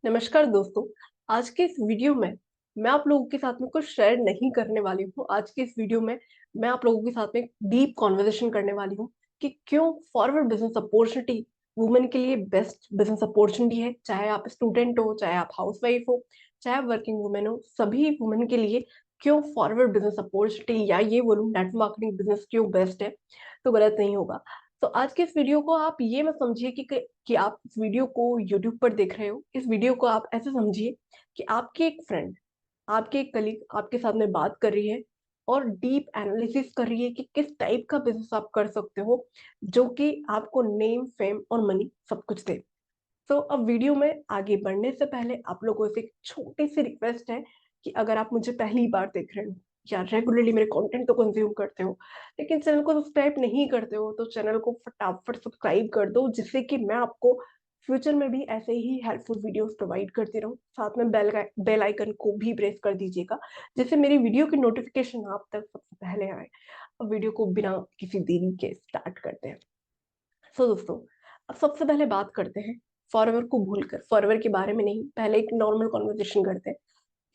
नमस्कार दोस्तों। आज के इस वीडियो में मैं आप लोगों के साथ में कुछ शेयर नहीं करने वाली हूँ। आज के इस वीडियो में मैं आप लोगों के साथ में डीप कॉन्वर्सेशन करने वाली हूँ कि क्यों फॉरवर्ड बिजनेस अपॉर्चुनिटी वुमेन के लिए बेस्ट बिजनेस अपॉर्चुनिटी है। चाहे आप स्टूडेंट हो, चाहे आप हाउसवाइफ हो, चाहे आप वर्किंग वुमेन हो, सभी वुमेन के लिए क्यों फॉरवर्ड बिजनेस अपॉर्चुनिटी या ये बोलूँ नेटवर्क मार्केटिंग बिजनेस क्यों बेस्ट है, तो गलत नहीं होगा। तो आज के इस वीडियो को आप ये मत समझिए कि आप इस वीडियो को यूट्यूब पर देख रहे हो। इस वीडियो को आप ऐसे समझिए कि आपकी एक फ्रेंड, आपके एक कलीग आपके साथ में बात कर रही है और डीप एनालिसिस कर रही है कि किस टाइप का बिजनेस आप कर सकते हो जो कि आपको नेम, फेम और मनी सब कुछ दे। तो अब वीडियो में आगे बढ़ने से पहले आप लोगों से एक छोटी सी रिक्वेस्ट है कि अगर आप मुझे पहली बार देख रहे हो या रेगुलरली मेरे कंटेंट तो कंज्यूम करते हो लेकिन चैनल को सब्सक्राइब नहीं करते हो, तो चैनल को फटाफट सब्सक्राइब कर दो, जिससे कि मैं आपको फ्यूचर में भी ऐसे ही हेल्पफुल वीडियोस प्रोवाइड करती रहूं। साथ में बेल आइकन को भी प्रेस कर दीजिएगा, जिससे मेरी वीडियो की नोटिफिकेशन आप तक सबसे पहले आए। अब वीडियो को बिना किसी देरी के स्टार्ट करते हैं। सो दोस्तों, अब सबसे पहले बात करते हैं फॉरवर्ड को भूलकर, फॉरवर्ड के बारे में नहीं, पहले एक नॉर्मल कॉन्वर्सेशन करते हैं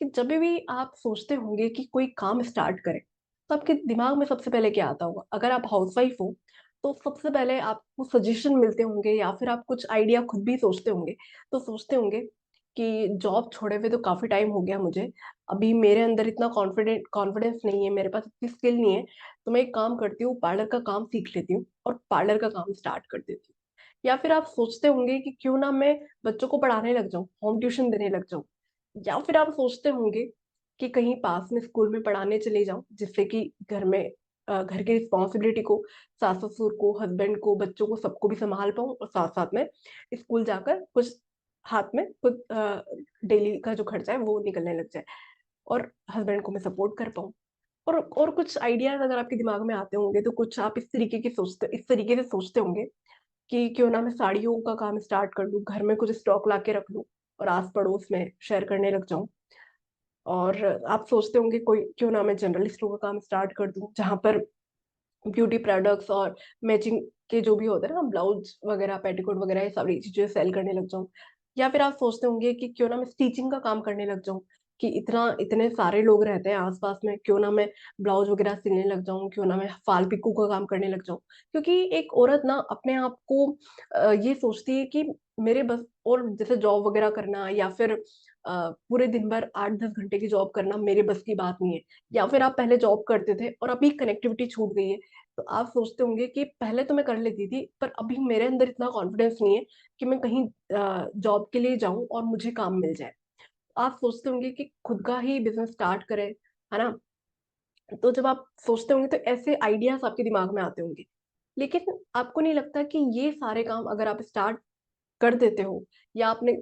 कि जब भी आप सोचते होंगे कि कोई काम स्टार्ट करें तो आपके दिमाग में सबसे पहले क्या आता होगा। अगर आप हाउसवाइफ हो तो सबसे पहले आपको सजेशन मिलते होंगे या फिर आप कुछ आइडिया खुद भी सोचते होंगे। तो सोचते होंगे कि जॉब छोड़े हुए तो काफी टाइम हो गया मुझे, अभी मेरे अंदर इतना कॉन्फिडेंस नहीं है, मेरे पास इतनी स्किल नहीं है, तो मैं एक काम करती हूँ, पार्लर का काम सीख लेती हूँ और पार्लर का काम स्टार्ट कर देती हूँ। या फिर आप सोचते होंगे कि क्यों ना मैं बच्चों को पढ़ाने लग जाऊं, होम ट्यूशन देने लग जाऊं। या फिर आप सोचते होंगे कि कहीं पास में स्कूल में पढ़ाने चले जाऊं, जिससे कि घर में घर की रिस्पॉन्सिबिलिटी को, सास ससुर को, हस्बैंड को, बच्चों को, सबको भी संभाल पाऊं और साथ साथ में स्कूल जाकर कुछ हाथ में कुछ डेली का जो खर्चा है वो निकलने लग जाए और हस्बैंड को मैं सपोर्ट कर पाऊं। और कुछ आइडियाज अगर आपके दिमाग में आते होंगे तो कुछ आप इस तरीके से सोचते होंगे कि क्यों ना मैं साड़ियों का काम स्टार्ट कर लूं, घर में कुछ स्टॉक ला के रख लूं और आस पड़ोस में शेयर करने लग जाऊं। और आप सोचते होंगे कोई क्यों ना मैं जनरल स्टोर का काम स्टार्ट कर दूं, जहां पर ब्यूटी प्रोडक्ट्स और मैचिंग के जो भी होते हैं ना, ब्लाउज वगैरह, पेटीकोट वगैरह, ये सारी चीजें सेल करने लग जाऊं। या फिर आप सोचते होंगे कि क्यों ना मैं स्टिचिंग का काम करने लग जाऊं, कि इतने सारे लोग रहते हैं आसपास में, क्यों ना मैं ब्लाउज वगैरह सिलने लग जाऊं, क्यों ना मैं फाल पिको का काम करने लग जाऊं। क्योंकि एक औरत ना अपने आप को ये सोचती है कि मेरे बस, और जैसे जॉब वगैरह करना या फिर पूरे दिन भर 8-10 घंटे की जॉब करना मेरे बस की बात नहीं है। या फिर आप पहले जॉब करते थे और अभी कनेक्टिविटी छूट गई है, तो आप सोचते होंगे कि पहले तो मैं कर लेती थी पर अभी मेरे अंदर इतना कॉन्फिडेंस नहीं है कि मैं कहीं जॉब के लिए जाऊं और मुझे काम मिल जाए। आप सोचते होंगे कि खुद का ही बिजनेस स्टार्ट करें, है ना। तो जब आप सोचते होंगे तो ऐसे आइडियाज आपके दिमाग में आते होंगे, लेकिन आपको नहीं लगता कि ये सारे काम अगर आप स्टार्ट कर देते हो या आपने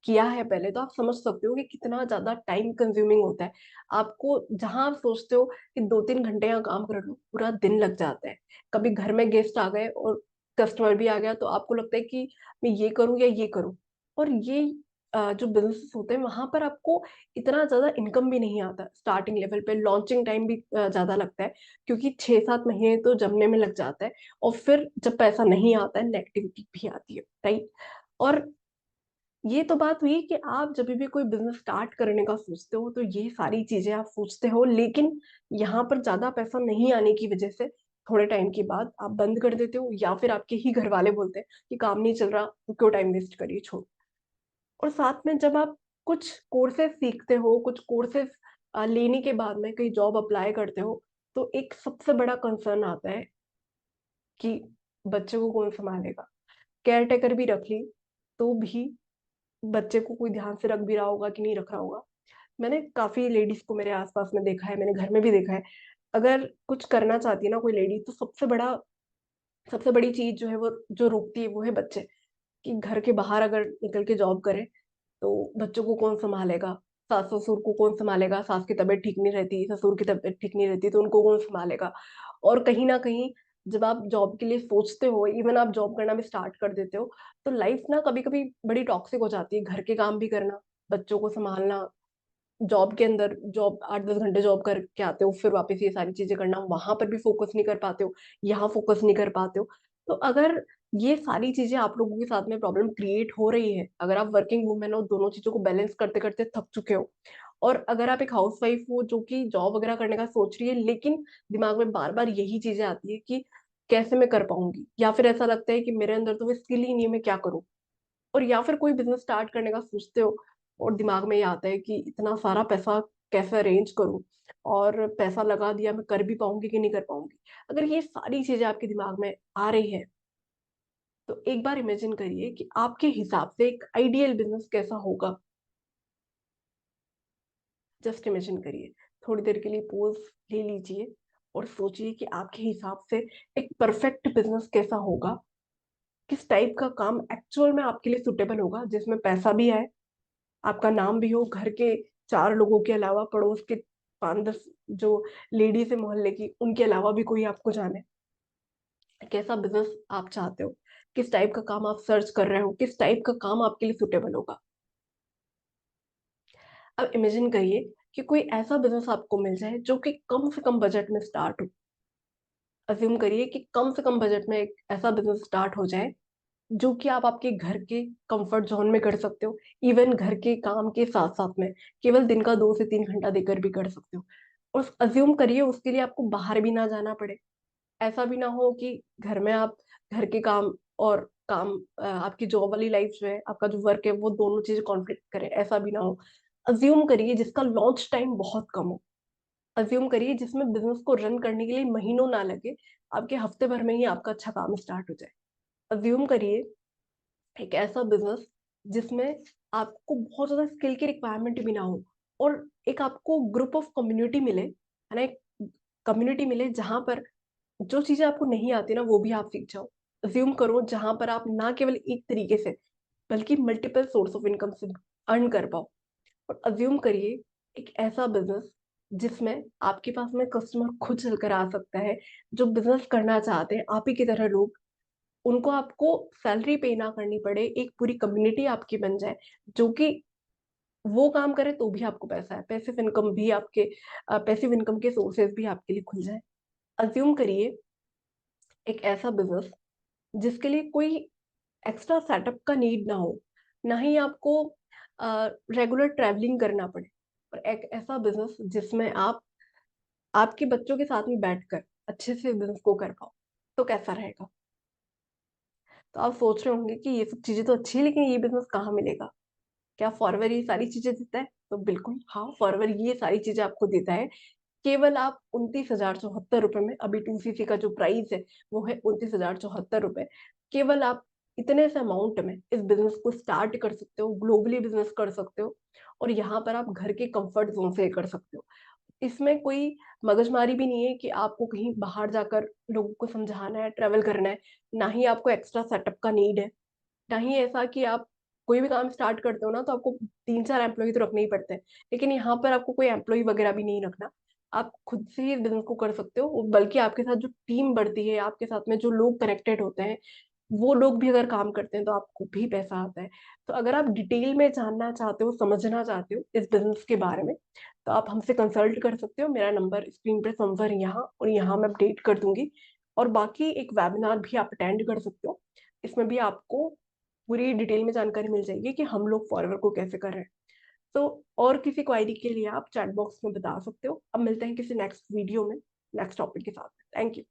किया है पहले, तो आप समझ सकते हो कि कितना ज्यादा टाइम कंज्यूमिंग होता है। आपको जहां आप सोचते हो कि 2-3 घंटे यहाँ काम कर लो, पूरा दिन लग जाता है। कभी घर में गेस्ट आ गए और कस्टमर भी आ गया तो आपको लगता है कि मैं ये करूं या ये करूं। और ये जो बिजनेस होते हैं वहां पर आपको इतना ज्यादा इनकम भी नहीं आता, स्टार्टिंग लेवल पे लॉन्चिंग टाइम भी ज्यादा लगता है, क्योंकि 6-7 महीने तो जमने में लग जाता है। और फिर जब पैसा नहीं आता है, नेगेटिविटी भी आती है, राइट। और ये तो बात हुई कि आप जब भी कोई बिजनेस स्टार्ट करने का सोचते हो तो ये सारी चीजें आप सोचते हो, लेकिन यहाँ पर ज्यादा पैसा नहीं आने की वजह से थोड़े टाइम के बाद आप बंद कर देते हो, या फिर आपके ही घर वाले बोलते हैं कि काम नहीं चल रहा तो क्यों टाइम वेस्ट करिए, छोड़। और साथ में जब आप कुछ कोर्सेज सीखते हो, कुछ कोर्सेज लेने के बाद में कहीं जॉब अप्लाई करते हो, तो एक सबसे बड़ा कंसर्न आता है कि बच्चे को कौन संभालेगा। केयर टेकर भी रख ली तो भी बच्चे को कोई ध्यान से रख भी रहा होगा कि नहीं रख रहा होगा। मैंने काफी लेडीज को मेरे आसपास में देखा है, मैंने घर में भी देखा है। अगर कुछ करना चाहती है ना कोई लेडी, तो सबसे बड़ी चीज जो है वो जो रोकती है वो है बच्चे। कि घर के बाहर अगर निकल के जॉब करे तो बच्चों को कौन संभालेगा, सास ससुर को कौन संभालेगा, सास की तबीयत ठीक नहीं रहती, ससुर की तबीयत ठीक नहीं रहती तो उनको कौन संभालेगा। और कहीं ना कहीं जब आप जॉब के लिए सोचते हो, इवन आप जॉब करना भी स्टार्ट कर देते हो, तो लाइफ ना कभी कभी बड़ी टॉक्सिक हो जाती है। घर के काम भी करना, बच्चों को संभालना, जॉब के अंदर जॉब 8-10 घंटे जॉब करके आते हो, फिर वापस ये सारी चीजें करना, वहां पर भी फोकस नहीं कर पाते हो, यहाँ फोकस नहीं कर पाते हो। तो अगर ये सारी चीजें आप लोगों के साथ में प्रॉब्लम क्रिएट हो रही है अगर आप वर्किंग वुमेन हो, दोनों चीजों को बैलेंस करते करते थक चुके हो। और अगर आप एक हाउसवाइफ हो जो कि जॉब वगैरह करने का सोच रही है, लेकिन दिमाग में बार बार यही चीजें आती है कि कैसे मैं कर पाऊंगी, या फिर ऐसा लगता है कि मेरे अंदर तो वो स्किल ही नहीं है, मैं क्या करूं। और या फिर कोई बिजनेस स्टार्ट करने का सोचते हो और दिमाग में ये आता है कि इतना सारा पैसा कैसे अरेंज करूं, और पैसा लगा दिया, मैं कर भी पाऊंगी कि नहीं कर पाऊंगी। अगर ये सारी चीजें आपके दिमाग में आ रही है, तो एक बार इमेजिन करिए कि आपके हिसाब से एक आइडियल बिजनेस कैसा होगा। जस्ट इमेजिन करिए, थोड़ी देर के लिए पोज ले लीजिए और सोचिए कि आपके हिसाब से एक परफेक्ट बिजनेस कैसा होगा। किस टाइप का काम एक्चुअल में आपके लिए सुटेबल होगा, जिसमें पैसा भी आए, आपका नाम भी हो, घर के चार लोगों के अलावा पड़ोस के 5-10 जो लेडीज है मोहल्ले की, उनके अलावा भी कोई आपको जाने। कैसा बिजनेस आप चाहते हो, किस टाइप का काम आप सर्च कर रहे हो, किस टाइप का काम आपके लिए सुटेबल होगा। अब इमेजिन करिए कि कोई ऐसा बिजनेस आपको मिल जाए जो कि कम से कम बजट में स्टार्ट हो। अज्यूम करिए कि कम से कम बजट में एक ऐसा बिजनेस स्टार्ट हो जाए जो कि आप आपके घर के कंफर्ट जोन में कर सकते हो, इवन घर के काम के साथ साथ में केवल दिन का 2 से 3 घंटा देकर भी कर सकते हो। और अज्यूम करिए उसके लिए आपको बाहर भी ना जाना पड़े। ऐसा भी ना हो कि घर में आप घर के काम और काम आपकी जॉब वाली लाइफ जो है, आपका जो वर्क है, वो दोनों चीजें कॉन्फ्लिक्ट करे, ऐसा भी ना हो। अज्यूम करिए जिसका लॉन्च टाइम बहुत कम हो। अज्यूम करिए जिसमें बिजनेस को रन करने के लिए महीनों ना लगे, आपके हफ्ते भर में ही आपका अच्छा काम स्टार्ट हो जाए। अज्यूम करिए एक ऐसा बिजनेस जिसमें आपको बहुत ज्यादा स्किल की रिक्वायरमेंट भी ना हो, और एक आपको ग्रुप ऑफ कम्युनिटी मिले, है ना, एक कम्युनिटी मिले जहां पर जो चीजें आपको नहीं आती ना वो भी आप सीख जाओ। अज्यूम करो जहां पर आप ना केवल एक तरीके से बल्कि मल्टीपल सोर्स ऑफ इनकम से अर्न कर पाओ। और अज्यूम करिए एक ऐसा बिजनेस जिसमें आपके पास में कस्टमर खुद चलकर आ सकता है, जो बिजनेस करना चाहते हैं आप ही की तरह लोग, उनको आपको सैलरी पे ना करनी पड़े, एक पूरी कम्युनिटी आपकी बन जाए जो कि वो काम करे तो भी आपको पैसा है, पैसिव इनकम भी आपके, पैसिव इनकम के सोर्सेज भी आपके लिए खुल जाए। अज्यूम करिए एक ऐसा बिजनेस जिसके लिए कोई एक्स्ट्रा सेटअप का नीड ना हो, ना ही आपको रेगुलर ट्रैवलिंग करना पड़े, और एक ऐसा बिजनेस जिसमें आप आपके बच्चों के साथ में बैठकर अच्छे से बिजनेस को कर पाओ। तो कैसा रहेगा। तो आप सोच रहे होंगे कि ये सब चीजें तो अच्छी है, लेकिन ये बिजनेस कहाँ मिलेगा, क्या फॉरवर ये सारी चीजें देता है। तो बिल्कुल हाँ, फॉरवर ये सारी चीजें आपको देता है। केवल आप 29,074 रुपए में, अभी 2cc का जो प्राइस है वो है 29,074 रुपए। केवल आप इतने से अमाउंट में इस बिजनेस को स्टार्ट कर सकते हो, ग्लोबली बिजनेस कर सकते हो, और यहाँ पर आप घर के कंफर्ट जोन से कर सकते हो। इसमें कोई मगजमारी भी नहीं है कि आपको कहीं बाहर जाकर लोगों को समझाना है, ट्रेवल करना है। ना ही आपको एक्स्ट्रा सेटअप का नीड है। ना ही ऐसा कि आप कोई भी काम स्टार्ट करते हो ना तो आपको 3-4 एम्प्लॉय तो रखने ही पड़ते हैं, लेकिन यहाँ पर आपको कोई एम्प्लॉय वगैरह भी नहीं रखना। आप खुद से ही बिजनेस को कर सकते हो, बल्कि आपके साथ जो टीम बढ़ती है, आपके साथ में जो लोग कनेक्टेड होते हैं, वो लोग भी अगर काम करते हैं तो आपको भी पैसा आता है। तो अगर आप डिटेल में जानना चाहते हो, समझना चाहते हो इस बिजनेस के बारे में, तो आप हमसे कंसल्ट कर सकते हो। मेरा नंबर स्क्रीन पे समवर यहाँ और यहाँ मैं अपडेट कर दूंगी। और बाकी एक वेबिनार भी आप अटेंड कर सकते हो, इसमें भी आपको पूरी डिटेल में जानकारी मिल जाएगी कि हम लोग फॉरवर्ड को कैसे कर रहे हैं। तो और किसी क्वायरी के लिए आप चैट बॉक्स में बता सकते हो। अब मिलते हैं किसी नेक्स्ट वीडियो में नेक्स्ट टॉपिक के साथ। Thank you.